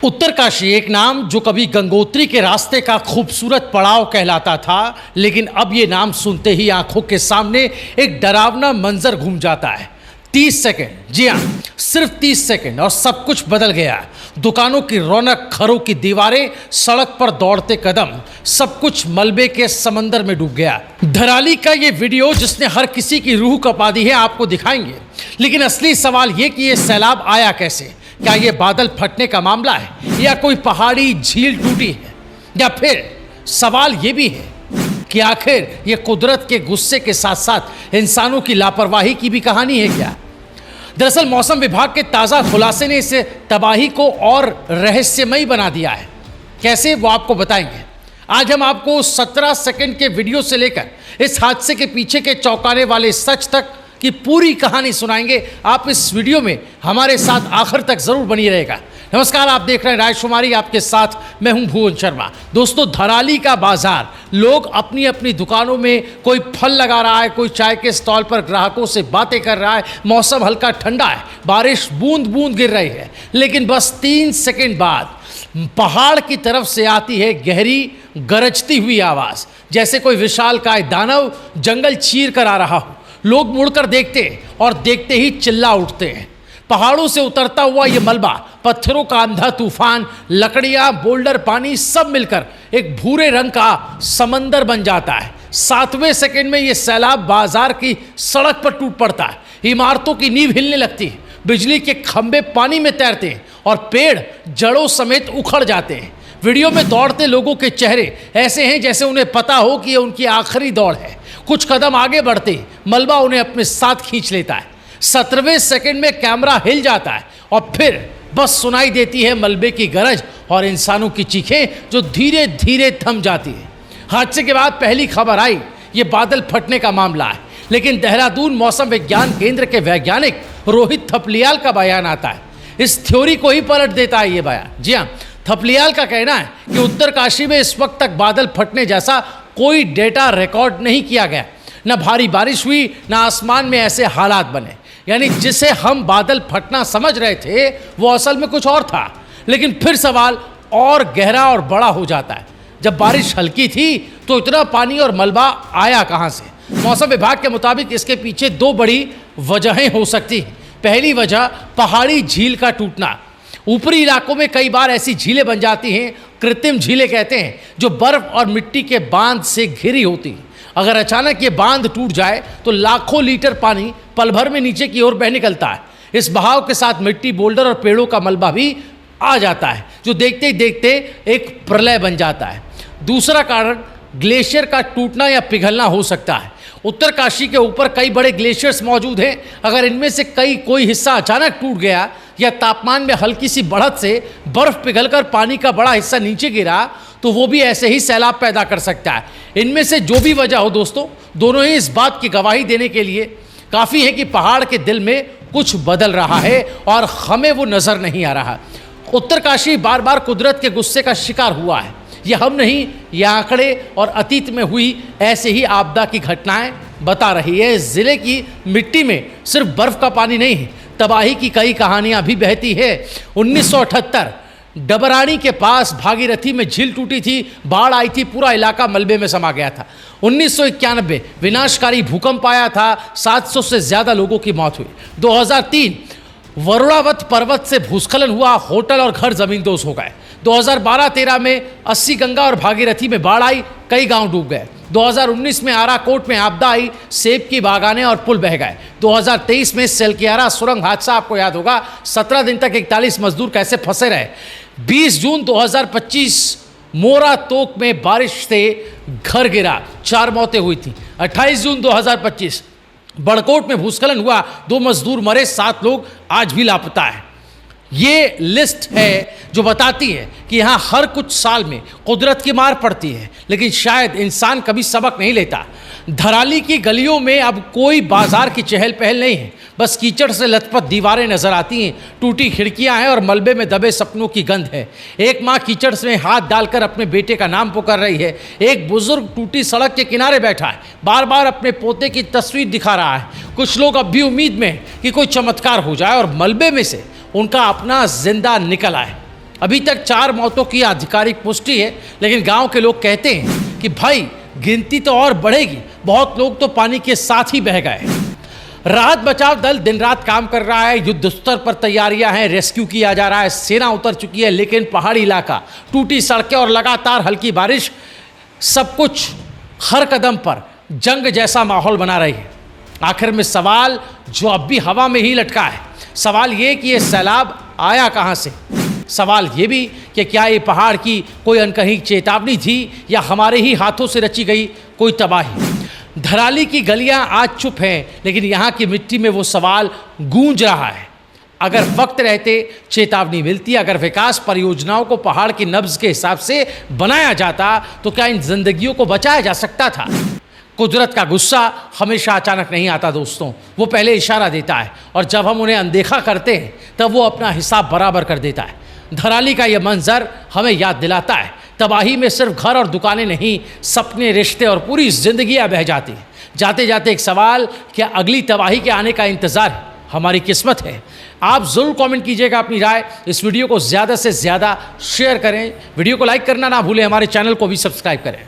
उत्तरकाशी एक नाम जो कभी गंगोत्री के रास्ते का खूबसूरत पड़ाव कहलाता था, लेकिन अब ये नाम सुनते ही आंखों के सामने एक डरावना मंजर घूम जाता है। 30 सेकंड, जी हाँ, सिर्फ 30 सेकंड और सब कुछ बदल गया। दुकानों की रौनक, घरों की दीवारें, सड़क पर दौड़ते कदम, सब कुछ मलबे के समंदर में डूब गया। धराली का ये वीडियो जिसने हर किसी की रूह कपा दी है, आपको दिखाएंगे। लेकिन असली सवाल ये कि ये सैलाब आया कैसे? क्या ये बादल फटने का मामला है या कोई पहाड़ी झील टूटी है, या फिर सवाल ये भी है कि आखिर ये कुदरत के गुस्से के साथ साथ इंसानों की लापरवाही की भी कहानी है क्या? दरअसल मौसम विभाग के ताज़ा खुलासे ने इस तबाही को और रहस्यमयी बना दिया है। कैसे, वो आपको बताएंगे। आज हम आपको 17 सेकंड के वीडियो से लेकर इस हादसे के पीछे के चौंकाने वाले सच तक की पूरी कहानी सुनाएंगे। आप इस वीडियो में हमारे साथ आखिर तक जरूर बनी रहेगा। नमस्कार, आप देख रहे हैं राजकुमारी, आपके साथ मैं हूं भुवन शर्मा। दोस्तों, धराली का बाजार, लोग अपनी अपनी दुकानों में, कोई फल लगा रहा है, कोई चाय के स्टॉल पर ग्राहकों से बातें कर रहा है। मौसम हल्का ठंडा है, बारिश बूंद बूंद गिर रही है, लेकिन बस 3 सेकंड बाद पहाड़ की तरफ से आती है गहरी गरजती हुई आवाज, जैसे कोई विशालकाय दानव जंगल चीर कर आ रहा हो। लोग मुड़कर देखते हैं और देखते ही चिल्ला उठते हैं। पहाड़ों से उतरता हुआ ये मलबा, पत्थरों का अंधा तूफान, लकड़ियां, बोल्डर, पानी सब मिलकर एक भूरे रंग का समंदर बन जाता है। 7वें सेकंड में ये सैलाब बाजार की सड़क पर टूट पड़ता है। इमारतों की नींव हिलने लगती है, बिजली के खंभे पानी में तैरते हैं और पेड़ जड़ों समेत उखड़ जाते हैं। वीडियो में दौड़ते लोगों के चेहरे ऐसे हैं जैसे उन्हें पता हो कि ये उनकी आखिरी दौड़ है। कुछ कदम आगे बढ़ते मलबा उन्हें अपने साथ खींच लेता है। 17वें सेकंड में कैमरा हिल जाता है और फिर बस सुनाई देती है मलबे की गरज और इंसानों की चीखें जो धीरे धीरे थम जाती है। हादसे के बाद पहली खबर आई, ये बादल फटने का मामला है, लेकिन देहरादून मौसम विज्ञान केंद्र के वैज्ञानिक रोहित थपलियाल का बयान आता है। इस थ्योरी को ही पलट देता है ये बयान। जी हाँ, थपलियाल का कहना है कि उत्तरकाशी में इस वक्त तक बादल फटने जैसा कोई डेटा रिकॉर्ड नहीं किया गया। न भारी बारिश हुई, न आसमान में ऐसे हालात बने। यानी जिसे हम बादल फटना समझ रहे थे वो असल में कुछ और था। लेकिन फिर सवाल और गहरा और बड़ा हो जाता है, जब बारिश हल्की थी तो इतना पानी और मलबा आया कहाँ से? मौसम विभाग के मुताबिक इसके पीछे 2 बड़ी वजहें हो सकती हैं। पहली वजह पहाड़ी झील का टूटना। ऊपरी इलाकों में कई बार ऐसी झीलें बन जाती हैं, कृत्रिम झीलें कहते हैं, जो बर्फ और मिट्टी के बांध से घिरी होती हैं। अगर अचानक ये बांध टूट जाए तो लाखों लीटर पानी पल भर में नीचे की ओर बह निकलता है। इस बहाव के साथ मिट्टी, बोल्डर और पेड़ों का मलबा भी आ जाता है, जो देखते ही देखते एक प्रलय बन जाता है। दूसरा कारण ग्लेशियर का टूटना या पिघलना हो सकता है। उत्तरकाशी के ऊपर कई बड़े ग्लेशियर्स मौजूद हैं। अगर इनमें से कोई हिस्सा अचानक टूट गया या तापमान में हल्की सी बढ़त से बर्फ पिघलकर पानी का बड़ा हिस्सा नीचे गिरा, तो वो भी ऐसे ही सैलाब पैदा कर सकता है। इनमें से जो भी वजह हो दोस्तों, दोनों ही इस बात की गवाही देने के लिए काफ़ी है कि पहाड़ के दिल में कुछ बदल रहा है और हमें वो नज़र नहीं आ रहा। उत्तरकाशी बार बार कुदरत के गुस्से का शिकार हुआ है। ये हम नहीं, ये आंकड़े और अतीत में हुई ऐसे ही आपदा की घटनाएं बता रही है। ज़िले की मिट्टी में सिर्फ बर्फ़ का पानी नहीं है, तबाही की कई कहानियां भी बहती है। 1978 डबरानी के पास भागीरथी में झील टूटी थी, बाढ़ आई थी, पूरा इलाका मलबे में समा गया था। 1991 विनाशकारी भूकंप आया था, 700 से ज़्यादा लोगों की मौत हुई। 2003 वरुणावत पर्वत से भूस्खलन हुआ, होटल और घर जमींदोज हो गए। 2012-13 में 80 गंगा और भागीरथी में बाढ़ आई, कई गांव डूब गए। 2019 में आराकोट में आपदा आई, सेब की बागानें और पुल बह गए। 2023 में सेलकियारा सुरंग हादसा, आपको याद होगा, 17 दिन तक 41 मजदूर कैसे फंसे रहे। 20 जून 2025 मोरा तोक में बारिश से घर गिरा, 4 मौतें हुई थी। 28 जून 2025 बड़कोट में भूस्खलन हुआ, 2 मजदूर मरे, 7 लोग आज भी लापता है। ये लिस्ट है जो बताती है कि यहाँ हर कुछ साल में कुदरत की मार पड़ती है, लेकिन शायद इंसान कभी सबक नहीं लेता। धराली की गलियों में अब कोई बाजार की चहल पहल नहीं है, बस कीचड़ से लथपथ दीवारें नजर आती हैं, टूटी खिड़कियां हैं और मलबे में दबे सपनों की गंध है। एक माँ कीचड़ में हाथ डालकर अपने बेटे का नाम पुकार रही है। एक बुजुर्ग टूटी सड़क के किनारे बैठा है, बार बार अपने पोते की तस्वीर दिखा रहा है। कुछ लोग अब भी उम्मीद में कि कोई चमत्कार हो जाए और मलबे में से उनका अपना जिंदा निकल आए। अभी तक 4 मौतों की आधिकारिक पुष्टि है, लेकिन गांव के लोग कहते हैं कि भाई गिनती तो और बढ़ेगी, बहुत लोग तो पानी के साथ ही बह गए। राहत बचाव दल दिन रात काम कर रहा है, युद्ध स्तर पर तैयारियां हैं, रेस्क्यू किया जा रहा है, सेना उतर चुकी है, लेकिन पहाड़ी इलाका, टूटी सड़कें और लगातार हल्की बारिश, सब कुछ हर कदम पर जंग जैसा माहौल बना रही है। आखिर में सवाल जो अब भी हवा में ही लटका है, सवाल ये कि ये सैलाब आया कहाँ से। सवाल ये भी कि क्या ये पहाड़ की कोई अनकही चेतावनी थी या हमारे ही हाथों से रची गई कोई तबाही। धराली की गलियां आज चुप हैं, लेकिन यहाँ की मिट्टी में वो सवाल गूंज रहा है। अगर वक्त रहते चेतावनी मिलती, अगर विकास परियोजनाओं को पहाड़ की नब्ज के हिसाब से बनाया जाता, तो क्या इन जिंदगियों को बचाया जा सकता था। कुदरत का गुस्सा हमेशा अचानक नहीं आता दोस्तों, वो पहले इशारा देता है और जब हम उन्हें अनदेखा करते हैं तब वो अपना हिसाब बराबर कर देता है। धराली का यह मंजर हमें याद दिलाता है, तबाही में सिर्फ घर और दुकानें नहीं, सपने, रिश्ते और पूरी जिंदगियां बह जाती हैं। जाते जाते एक सवाल, क्या अगली तबाही के आने का इंतज़ार हमारी किस्मत है। आप ज़रूर कमेंट कीजिएगा अपनी राय, इस वीडियो को ज़्यादा से ज़्यादा शेयर करें, वीडियो को लाइक करना ना भूलें, हमारे चैनल को भी सब्सक्राइब करें।